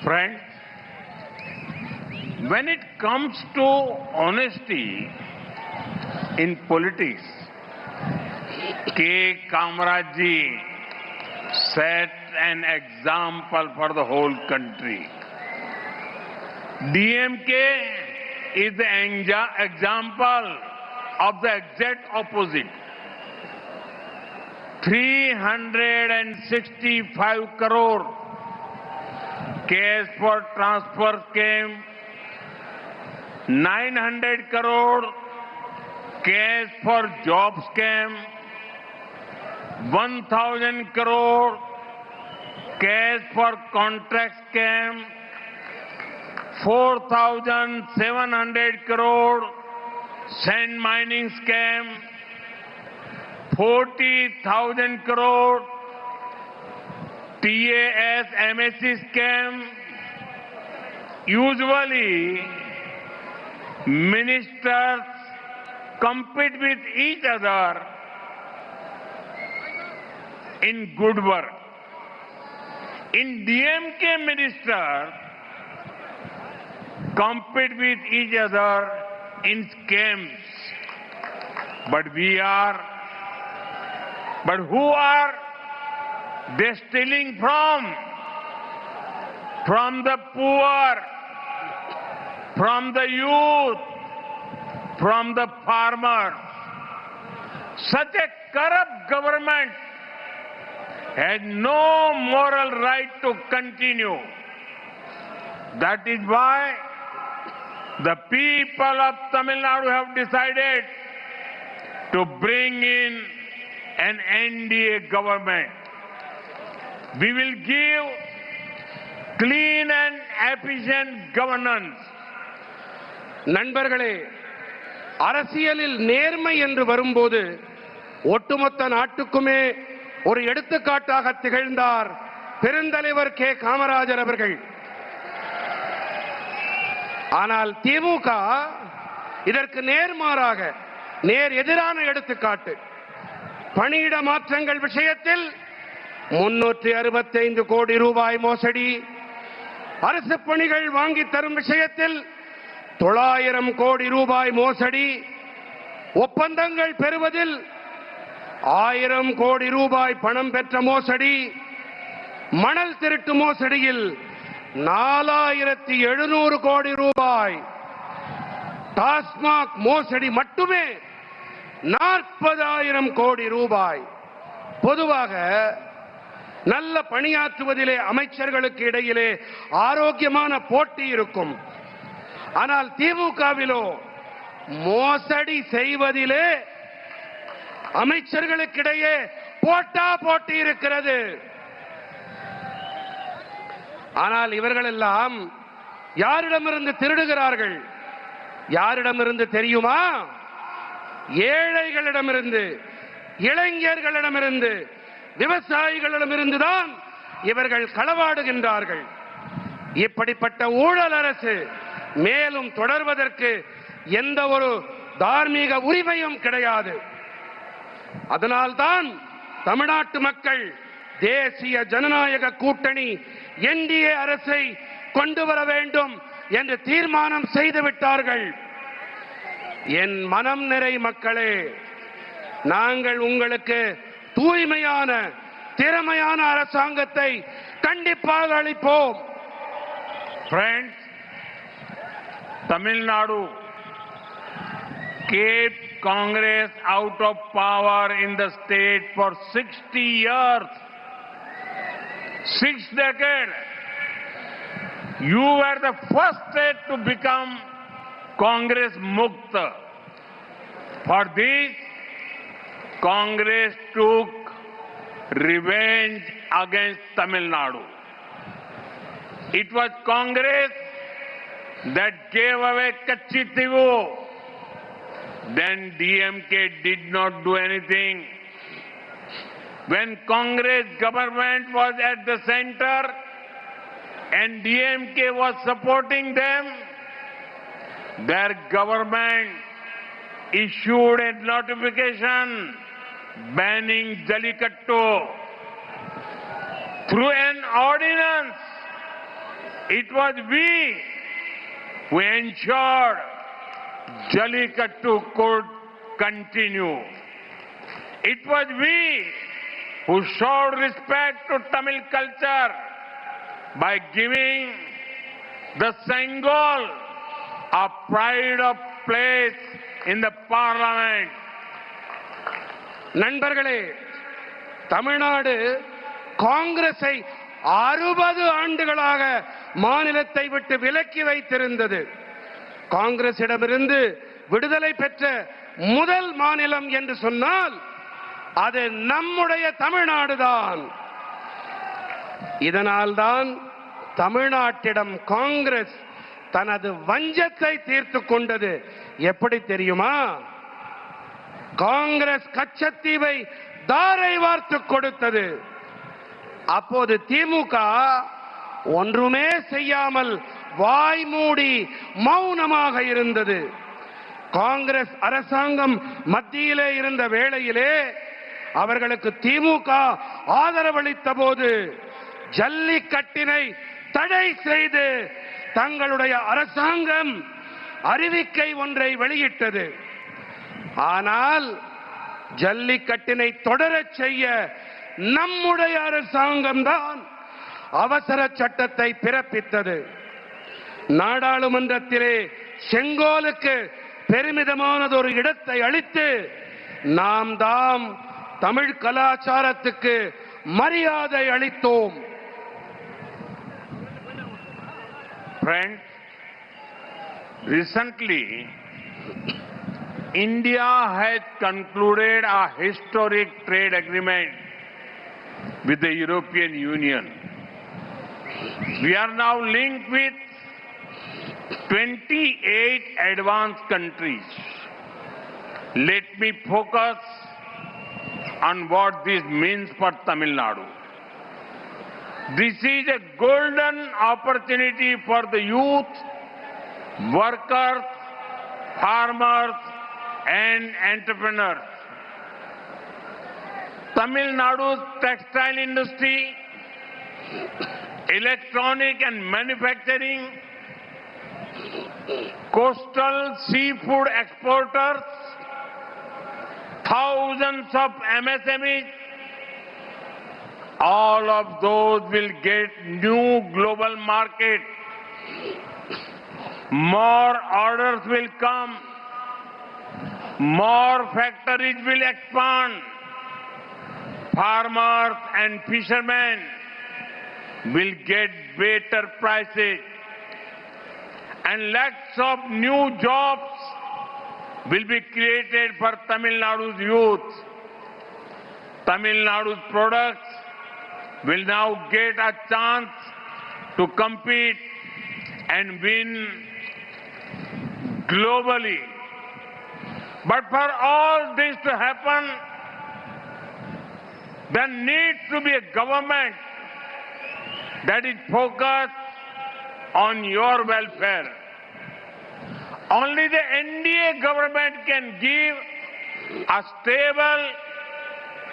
Friends, when it comes to honesty in politics, K. Kamaraj ji set an example for the whole country. DMK is the example of the exact opposite. 365 crore cash for transfer came, 900 crore cash for jobs came, 1,000 crore cash for contracts came, 4,700 crore sand mining scam, 40,000 crore TAS MSc scam. Usually, ministers compete with each other in good work. In DMK, ministers compete with each other in scams. But who are they stealing from? From the poor, from the youth, from the farmers. Such a corrupt government has no moral right to continue. That is why the people of Tamil Nadu have decided to bring in an NDA government. We will give clean and efficient governance. நண்பர்களே, அரசியலில் நேர்மை என்று வரும்போது ஒட்டுமொத்த நாட்டுக்குமே ஒரு எடுத்துக்காட்டாக திகழ்ந்தார் பெருந்தலைவர் கே. காமராஜர் அவர்கள். ஆனால் திமுக இதற்கு நேர்மாறாக நேர் எதிரான எடுத்துக்காட்டு. பணியிட மாற்றங்கள் விஷயத்தில் 365 கோடி ரூபாய் மோசடி, அரசு பணிகள் வாங்கி தரும் விஷயத்தில் 900 கோடி ரூபாய் மோசடி, ஒப்பந்தங்கள் பெறுவதில் 1000 கோடி ரூபாய் பணம் பெற்ற மோசடி, மணல் திருட்டு மோசடியில் 4700 கோடி ரூபாய், டாஸ்மாக் மோசடி மட்டுமே 40,000 கோடி ரூபாய். பொதுவாக நல்ல பணியாற்றுவதிலே அமைச்சர்களுக்கு இடையிலே ஆரோக்கியமான போட்டி இருக்கும். ஆனால் திமுகவிலோ மோசடி செய்வதிலே அமைச்சர்களுக்கிடையே போட்டி இருக்கிறது. ஆனால் இவர்கள் எல்லாம் யாரிடமிருந்து திருடுகிறார்கள்? யாரிடமிருந்து தெரியுமா? ஏழைகளிடமிருந்து, இளைஞர்களிடமிருந்து, விவசாயிகளிடமிருந்து தான் இவர்கள் களவாடுகின்றார்கள். இப்படிப்பட்ட ஊழல் அரசு மேலும் தொடர்வதற்கு எந்த ஒரு தார்மீக உரிமையும் கிடையாது. அதனால்தான் தமிழ்நாட்டு மக்கள் தேசிய ஜனநாயக கூட்டணி NDA அரசை கொண்டு வர வேண்டும் என்று தீர்மானம் செய்துவிட்டார்கள். என் மனம் நிறை மக்களே, நாங்கள் உங்களுக்கு தூய்மையான திறமையான அரசாங்கத்தை கண்டிப்பாக அளிப்போம். Friends, Tamil Nadu kept Congress out of power in the state for 60 years. 6 decades. You were the first state to become Congress Mukta. For this, Congress took revenge against Tamil Nadu. It was Congress that gave away Kachitivu. Then DMK did not do anything. When Congress government was at the center and DMK was supporting them, their government issued a notification banning Jallikattu. Through an ordinance, It was we who ensured Jallikattu could continue. It was we who showed respect to Tamil culture by giving the Sengol a pride of place in the parliament. நண்பர்களே, தமிழ்நாடு காங்கிரஸை 60 ஆண்டுகளாக மாநிலத்தை விட்டு விலக்கி வைத்திருந்தது. காங்கிரசிடமிருந்து விடுதலை பெற்ற முதல் மாநிலம் என்று சொன்னால் அது நம்முடைய தமிழ்நாடுதான். இதனால்தான் தமிழ்நாட்டிடம் காங்கிரஸ் தனது வஞ்சத்தை தீர்த்துக் கொண்டது. எப்படி தெரியுமா? காங்கிரஸ் கச்சத்தீவை தாரை வார்த்து கொடுத்தது. அப்போது திமுக ஒன்றுமே செய்யாமல் வாய் மூடி மௌனமாக இருந்தது. காங்கிரஸ் அரசாங்கம் மத்தியிலே இருந்த வேளையிலே அவர்களுக்கு திமுக ஆதரவளித்த போது ஜல்லிக்கட்டினை தடை செய்து தங்களுடைய அரசாங்கம் அறிவிக்கை ஒன்றை வெளியிட்டது. ஆனால் ஜல்லிக்கட்டினை தொடரச் செய்ய நம்முடைய அரசாங்கம் தான் அவசர சட்டத்தை பிறப்பித்தது. நாடாளுமன்றத்திலே செங்கோலுக்கு பெருமிதமானதொரு இடத்தை அளித்து நாம் தாம் தமிழ் கலாச்சாரத்துக்கு மரியாதை அளித்தோம். Friends, recently India has concluded a historic trade agreement with the European Union. We are now linked with 28 advanced countries. Let me focus on what this means for Tamil Nadu. This is a golden opportunity for the youth, workers, farmers, and entrepreneurs. Tamil Nadu's textile industry, electronic and manufacturing, coastal seafood exporters, thousands of MSMEs, all of those will get new global market. More orders will come. More factories will expand. Farmers and fishermen will get better prices. And lakhs of new jobs will be created for Tamil Nadu's youth. Tamil Nadu's products will now get a chance to compete and win globally. But for all this to happen, there needs to be a government that is focused on your welfare. Only the NDA government can give a stable,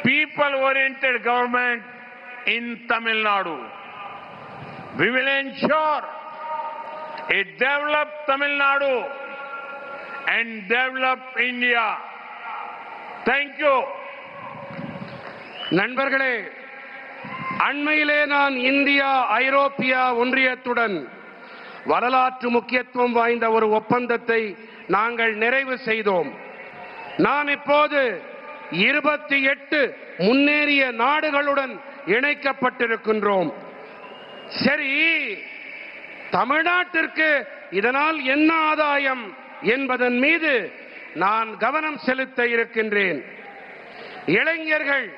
people-oriented government in Tamil Nadu. We will ensure a developed Tamil Nadu and developed India. Thank you. நண்பர்களே, அண்மையிலே நான் India ஐரோப்பியா ஒன்றியத்துடன் வரலாற்று முக்கியத்துவம் வாய்ந்த ஒரு ஒப்பந்தத்தை நாங்கள் நிறைவு செய்தோம். நாம் இப்போது 28 முன்னேறிய நாடுகளுடன் இணைக்கப்பட்டிருக்கின்றோம். சரி, தமிழ்நாட்டிற்கு இதனால் என்ன ஆதாயம் என்பதன் மீது நான் கவனம் செலுத்த இருக்கின்றேன். இளைஞர்கள்,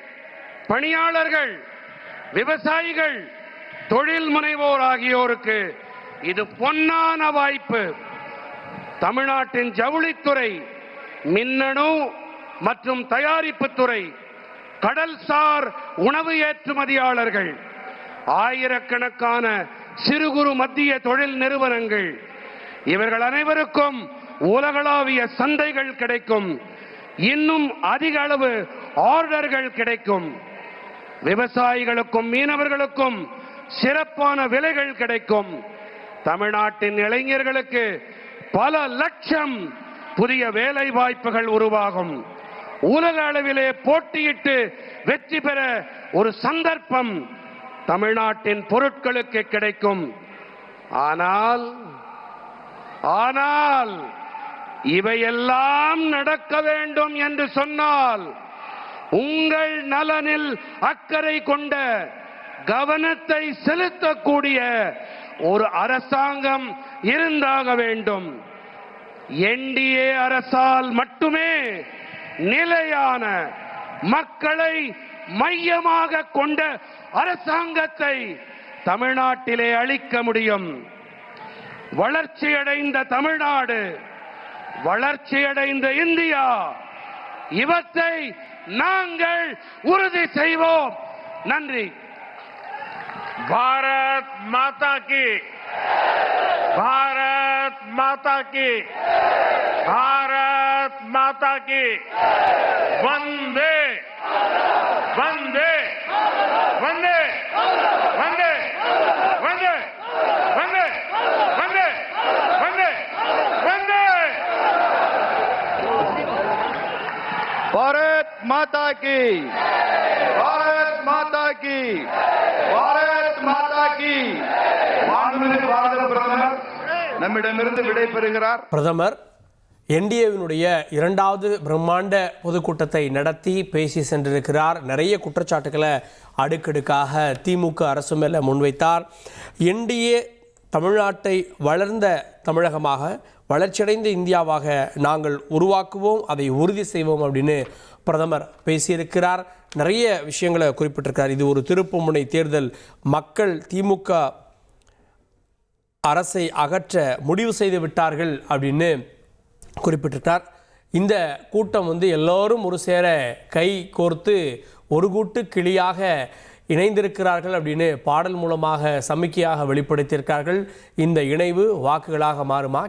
பணியாளர்கள், விவசாயிகள், தொழில் முனைவோர் ஆகியோருக்கு இது பொன்னான வாய்ப்பு. தமிழ்நாட்டின் ஜவுளித்துறை, மின்னணு மற்றும் தயாரிப்பு துறை, கடல்சார் உணவு ஏற்றுமதியாளர்கள், ஆயிரக்கணக்கான சிறு குறு மத்திய தொழில் நிறுவனங்கள், இவர்கள் அனைவருக்கும் உலகளாவிய சந்தைகள் கிடைக்கும். இன்னும் அதிக அளவு ஆர்டர்கள் கிடைக்கும். விவசாயிகளுக்கும் மீனவர்களுக்கும் சிறப்பான விலைகள் கிடைக்கும். தமிழ்நாட்டின் இளைஞர்களுக்கு பல லட்சம் புதிய வேலை வாய்ப்புகள் உருவாகும். உலக அளவிலே போட்டியிட்டு வெற்றி பெற ஒரு சந்தர்ப்பம் தமிழ்நாட்டின் பொருட்களுக்கு கிடைக்கும். ஆனால் இவையெல்லாம் நடக்க வேண்டும் என்று சொன்னால் உங்கள் நலனில் அக்கறை கொண்ட கவனத்தை செலுத்தக்கூடிய ஒரு அரசாங்கம் இருந்தாக வேண்டும். என்டிஏ அரசால் மட்டுமே நிலையான மக்களை மையமாக கொண்ட அரசாங்கத்தை தமிழ்நாட்டிலே அளிக்க முடியும். வளர்ச்சியடைந்த தமிழ்நாடு, வளர்ச்சியடைந்த இந்தியா, இவற்றை நாங்கள் உறுதி செய்வோம். நன்றி. भारत माता की, भारत माता की, भारत माता की, वंदे वंदे वंदे वंदे वंदे वंदे वंदे वंदे वंदे। भारत माता की, भारत माता की, भारत माता की. மாண்புமிகு பாரத பிரதமர் நம்மிடமிருந்து விடைபெறுகிறார். பிரதமர் என்டிஏவினுடைய இரண்டாவது பிரம்மாண்ட பொதுக்கூட்டத்தை நடத்தி பேசி சென்றிருக்கிறார். நிறைய குற்றச்சாட்டுகளை அடுக்கடுக்காக திமுக அரசு மேலே முன்வைத்தார். என்டிஏ தமிழ்நாட்டை வளர்ந்த தமிழகமாக, வளர்ச்சியடைந்த இந்தியாவாக நாங்கள் உருவாக்குவோம், அதை உறுதி செய்வோம் அப்படின்னு பிரதமர் பேசியிருக்கிறார். நிறைய விஷயங்களை குறிப்பிட்டிருக்கிறார். இது ஒரு திருப்புமுனை தேர்தல். மக்கள் திமுக அரசை அகற்ற முடிவு செய்து விட்டார்கள் அப்படின்னு குறிப்பிட்டிருக்கிறார். இந்த கூட்டம் எல்லோரும் ஒரு சேர கை கோர்த்து ஒரு கூட்டு கிளியாக இணைந்திருக்கிறார்கள் அப்படின்னு பாடல் மூலமாக சமிக்கையாக வெளிப்படுத்தியிருக்கிறார்கள். இந்த இணைவு வாக்குகளாக மாறுமா?